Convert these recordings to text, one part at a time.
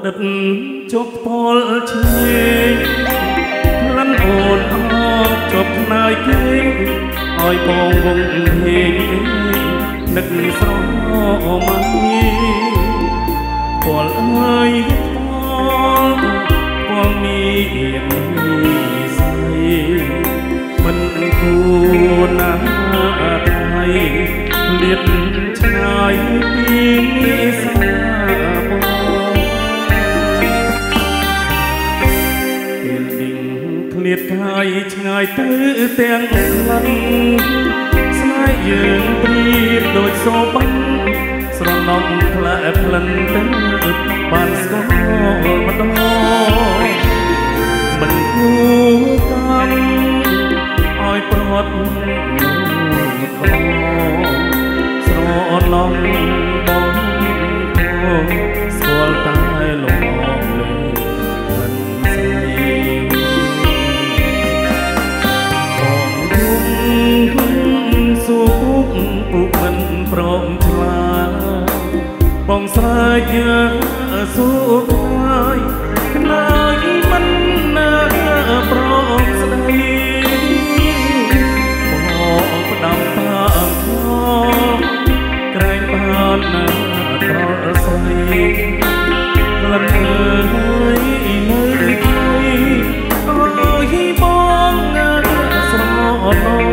ផ្ដិតជប់ពលឆ្នេរក្លិនអូនអត់ជប់ផ្នែកគេឲ្យបងវងហេងនឹកស្រមៃពលអើយពលមានស្រីមិនគួរណាថៃលៀតឆ្ងាយពីសាបងពេលឌីងឃ្លាតកាយឆ្ងាយទៅទាំងខ្លាំងស្នេហ៍យើងព្រៀបដូចសូបាំងស្រណំផ្លែផ្លិនទៅបានស្គាល់ម្ដងមិនគួរកម្មឲ្យប្រត់ស្រណំបងស្គាល់តែលំអងលេមិនស្រីបងគុំសុខពុកមិនព្រមឆ្លាបងស្រែកសុខហើយខ្នើយមិនណាព្រមស្ដីបងផ្ដាំតាមខក្រែងបានណាត្រស្រីក្លិនអើយនៅថ្លៃអើយបងស្រណំ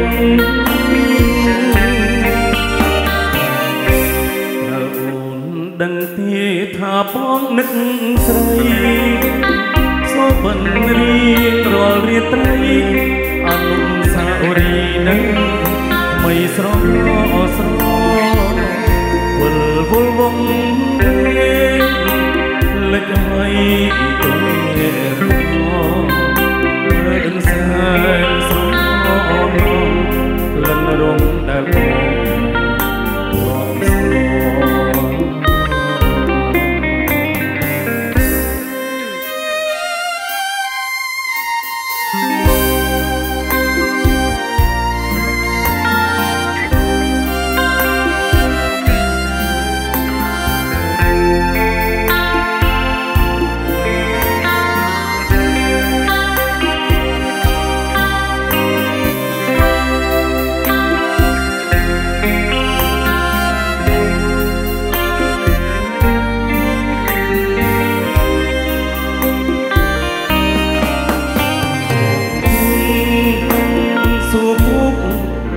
ដឹងទេថាបងនឹកស្រីសូបិនរៀងរាល់រាត្រីអនុស្សាវរីយ៍នឹងមិនស្រស្រវិលវល់វងលេចហើយទៅរឿងសែនស្រលឹងរងដែលបង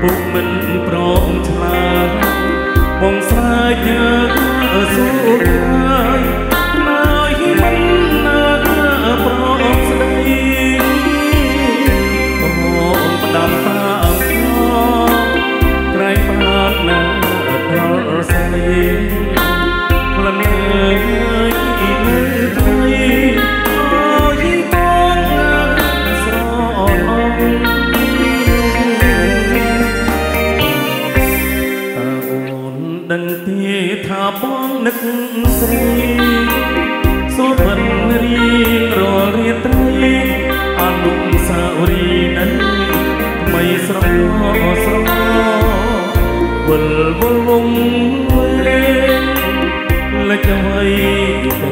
ពុកមិនព្រមឆ្លាតបងស្រែកសុខហើយណើយមិនណាព្រមស្ដីបងផ្ដាំតាមខក្រែងបានណាដល់ស្រីក្លិនអើយនៅថ្លៃអើយបងស្រណំដឹងទេថាបងនឹកស្រីសូបិនរៀងរាល់រាត្រីអនុស្សាវរីយ៍នឹងមិនស្រវិលវល់វងលេចអ្វី